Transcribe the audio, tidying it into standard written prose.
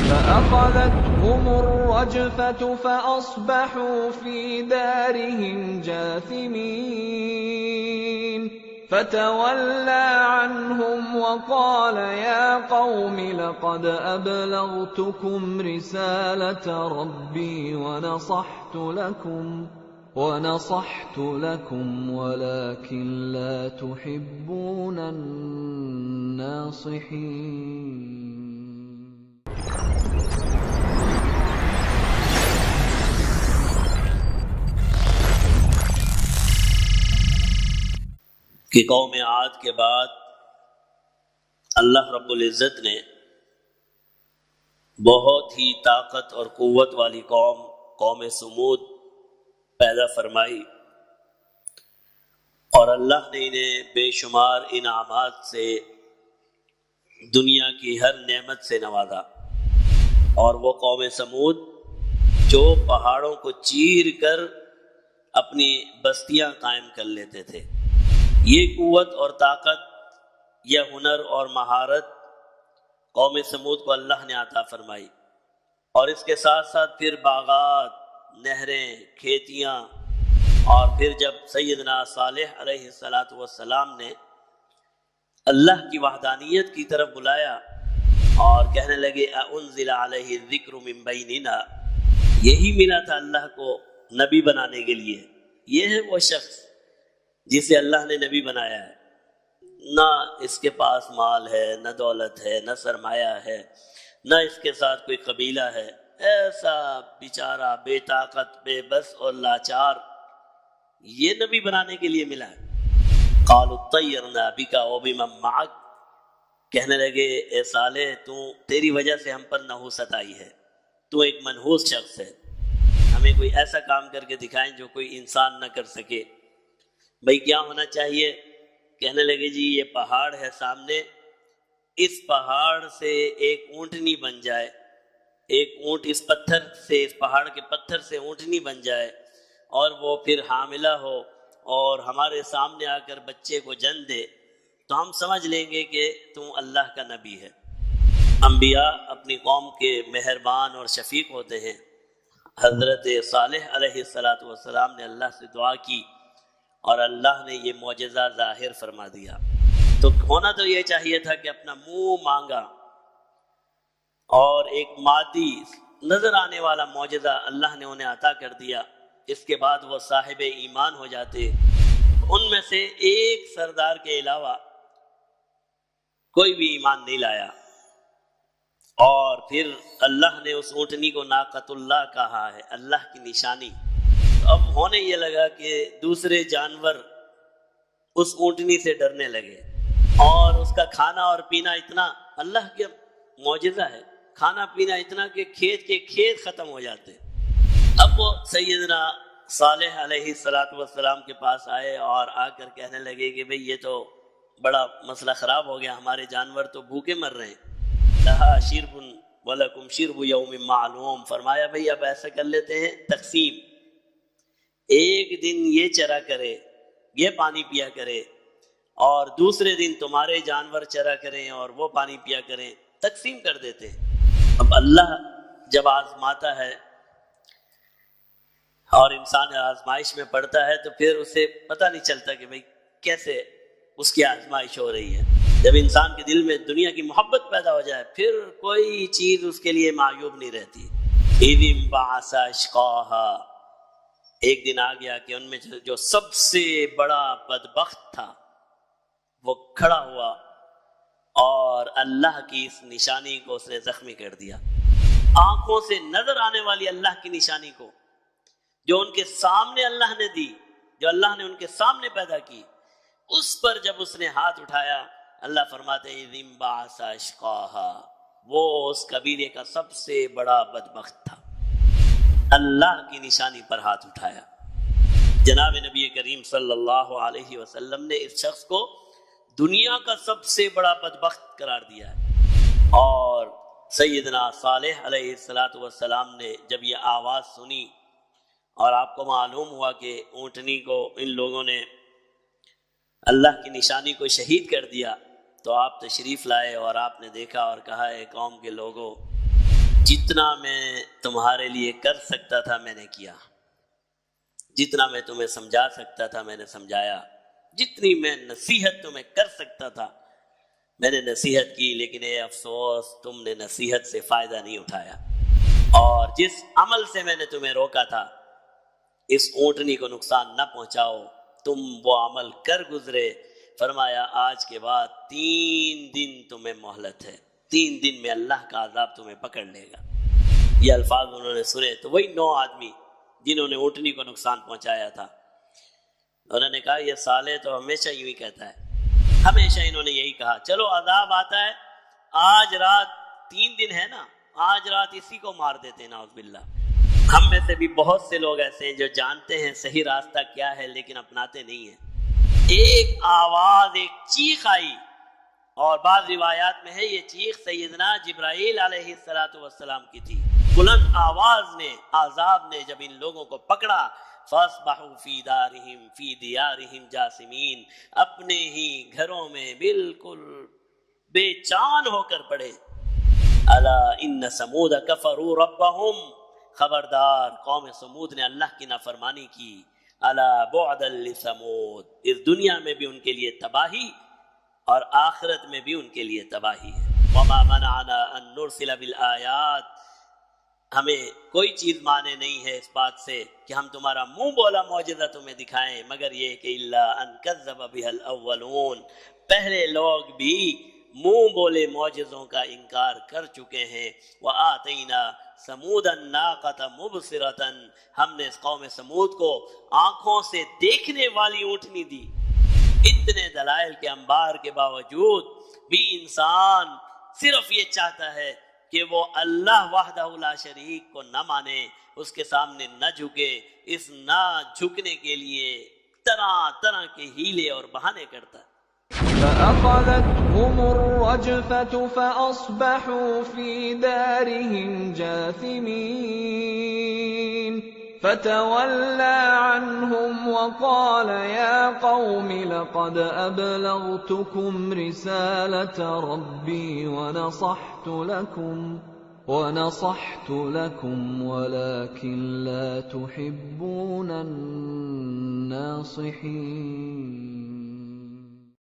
فأخذتهم الرجفة فأصبحوا في دارهم جاثمين فتولى عنهم وقال يا قوم لقد أبلغتكم رسالة ربي ونصحت لكم ولكن لا تحبون الناصحين. کہ قوم عاد کے بعد اللہ رب العزت نے بہت ہی طاقت اور قوت والی قوم سمود پیدا فرمائی، اور اللہ نے انہیں بے شمار انعامات سے دنیا کی ہر نعمت سے نوازا۔ اور وہ قوم سمود جو پہاڑوں کو چیر کر اپنی بستیاں قائم کر لیتے تھے، یہ قوت اور طاقت، یہ ہنر اور مہارت قوم سمود کو اللہ نے عطا فرمائی۔ اور اس کے ساتھ ساتھ پھر باغات، نہریں، کھیتیاں، اور پھر جب سیدنا صالح علیہ السلام نے اللہ کی وحدانیت کی طرف بلایا اور کہنے لگے اَأُنزِلَ عَلَيْهِ الذِّكْرُ مِن بَيْنِنَا، یہی ملا تھا اللہ کو نبی بنانے کے لیے۔ یہ ہے وہ شخص جسے اللہ نے نبی بنایا ہے، نہ اس کے پاس مال ہے، نہ دولت ہے، نہ سرمایہ ہے، نہ اس کے ساتھ کوئی قبیلہ ہے، ایسا بیچارہ بے طاقت، بے بس اور لاچار، یہ نبی بنانے کے لیے ملا ہے۔ قالوا اطیرنا بک وبمن معک، کہنے لگے اے صالح تیری وجہ سے ہم پر نحوست آئی ہے، تو ایک منحوس شخص ہے، ہمیں کوئی ایسا کام کر کے دکھائیں جو کوئی انسان نہ کر سکے۔ بھئی کیا ہونا چاہیے؟ کہنے لگے جی یہ پہاڑ ہے سامنے، اس پہاڑ سے ایک اونٹنی بن جائے، ایک اونٹ اس پتھر سے، اس پہاڑ کے پتھر سے اونٹنی بن جائے، اور وہ پھر حاملہ ہو اور ہمارے سامنے آ کر بچے کو جنم دے، تو ہم سمجھ لیں گے کہ تم اللہ کا نبی ہے۔ انبیاء اپنی قوم کے مہربان اور شفیق ہوتے ہیں۔ حضرت صالح علیہ السلام نے اللہ سے دعا کی اور اللہ نے یہ معجزہ ظاہر فرما دیا۔ تو ہونا تو یہ چاہیے تھا کہ اپنا منہ مانگا اور ایک مادی نظر آنے والا معجزہ اللہ نے انہیں عطا کر دیا، اس کے بعد وہ صاحب ایمان ہو جاتے۔ ان میں سے ایک سردار کے علاوہ کوئی بھی ایمان نہیں لایا، اور پھر اللہ نے اس اونٹنی کو ناقۃ اللہ کہا ہے، اللہ کی نشانی۔ اب ہونے یہ لگا کہ دوسرے جانور اس اونٹنی سے ڈرنے لگے، اور اس کا کھانا اور پینا اتنا، اللہ کا معجزہ ہے، کھانا پینا اتنا کہ کھیت کے کھیت ختم ہو جاتے۔ اب وہ سیدنا صالح علیہ السلام کے پاس آئے اور آ کر کہنے لگے کہ بھئی یہ تو بڑا مسئلہ خراب ہو گیا، ہمارے جانور تو بھوکے مر رہے ہیں۔ لہا شرب ولکم شرب یوم معلوم، فرمایا بھئی اب ایسا کر لیتے ہیں تقسیم، ایک دن یہ چرا کرے، یہ پانی پیا کرے، اور دوسرے دن تمہارے جانور چرا کریں اور وہ پانی پیا کریں، تقسیم کر دیتے ہیں۔ اب اللہ جب آزماتا ہے اور انسان آزمائش میں پڑتا ہے تو پھر اسے پتہ نہیں چلتا کہ بھئی کیسے اس کی آزمائش ہو رہی ہے۔ جب انسان کے دل میں دنیا کی محبت پیدا ہو جائے پھر کوئی چیز اس کے لیے معیوب نہیں رہتی۔ اِذِ انبعث أَشْقَاهَا، ایک دن آ گیا کہ ان میں جو سب سے بڑا بدبخت تھا وہ کھڑا ہوا اور اللہ کی اس نشانی کو اس نے زخمی کر دیا۔ آنکھوں سے نظر آنے والی اللہ کی نشانی کو جو ان کے سامنے اللہ نے دی، جو اللہ نے ان کے سامنے پیدا کی، اس پر جب اس نے ہاتھ اٹھایا، اللہ فرماتے ہیں اِذِ انبعث أَشْقَاهَا، وہ اس قبیلے کا سب سے بڑا بدبخت تھا، اللہ کی نشانی پر ہاتھ اٹھایا۔ جناب نبی کریم صلی اللہ علیہ وسلم نے اس شخص کو دنیا کا سب سے بڑا بدبخت قرار دیا ہے۔ اور سیدنا صالح علیہ السلام نے جب یہ آواز سنی اور آپ کو معلوم ہوا کہ اونٹنی کو ان لوگوں نے اللہ کی نشانی کو شہید کر دیا، تو آپ تشریف لائے اور آپ نے دیکھا اور کہا اے قوم کے لوگوں، جتنا میں تمہارے لیے کر سکتا تھا میں نے کیا، جتنا میں تمہیں سمجھا سکتا تھا میں نے سمجھایا، جتنی میں نصیحت تمہیں کر سکتا تھا میں نے نصیحت کی، لیکن اے افسوس تم نے نصیحت سے فائدہ نہیں اٹھایا، اور جس عمل سے میں نے تمہیں روکا تھا اس اونٹنی کو نقصان نہ پہنچاؤ، تم وہ عمل کر گزرے۔ فرمایا آج کے بعد 3 دن تمہیں مہلت ہے، 3 دن میں اللہ کا عذاب تمہیں پکڑ لے گا۔ یہ الفاظ انہوں نے سنے تو وہی 9 آدمی جنہوں نے اونٹنی کو نقصان پہنچایا تھا، انہوں نے کہا یہ سالے تو ہمیشہ یوں ہی کہتا ہے، ہمیشہ انہوں نے یہی کہا، چلو عذاب آتا ہے، آج رات 3 دن ہے نا، آج رات اسی کو مار دیتے ہیں، نعوذ باللہ۔ ہم میں سے بھی بہت سے لوگ ایسے ہیں جو جانتے ہیں صحیح راستہ کیا ہے لیکن اپناتے نہیں ہیں۔ ایک آواز، ایک چیخ آئی، اور بعض روایات میں ہے یہ چیخ سیدنا جبرائیل علیہ السلام کی تھی۔ بلند آواز نے، عذاب نے جب ان لوگوں کو پکڑا، فَأَصْبَحُوا فِي دَارِهِمْ فِي دِيَارِهِمْ جَاثِمِينَ، اپنے ہی گھروں میں بالکل بے چان ہو کر پڑے۔ أَلَا إِنَّ ثَمُودَ كَفَرُوا رَبَّهُمْ، خبردار قوم سمود نے اللہ کی نافرمانی کی۔ أَلَا بُعْدًا لِثَمُودَ، اس دنیا میں بھی ان کے لیے تباہی اور آخرت میں بھی ان کے لیے تباہی ہے۔ وَمَا مَنَعَنَا أَن نُرْسِلَ بِالْآيَاتِ، ہمیں کوئی چیز مانے نہیں ہے اس بات سے کہ ہم تمہارا منہ بولا معجزہ تمہیں دکھائیں، مگر یہ کہ إِلَّا أَن كَذَّبَ بِهَا الْأَوَّلُونَ، پہلے لوگ بھی منہ بولے معجزوں کا انکار کر چکے ہیں۔ وَآتَيْنَا ثَمُودَ النَّاقَةَ مُبْصِرَةً، ہم نے اس قوم سمود کو آنکھوں سے دیکھنے والی اونٹنی دی۔ اتنے دلائل کے انبار کے باوجود بھی انسان صرف یہ چاہتا ہے کہ وہ اللہ وحدہ لا شریک کو نہ مانے، اس کے سامنے نہ جھکے، اس نہ جھکنے کے لیے طرح طرح کے ہیلے اور بہانے کرتا ہے۔ فأخذتهم الرجفة فأصبحوا في دارهم جاثمين فتولى عنهم وقال يا قوم لقد أبلغتكم رسالة ربي ونصحت لكم ولكن لا تحبون الناصحين۔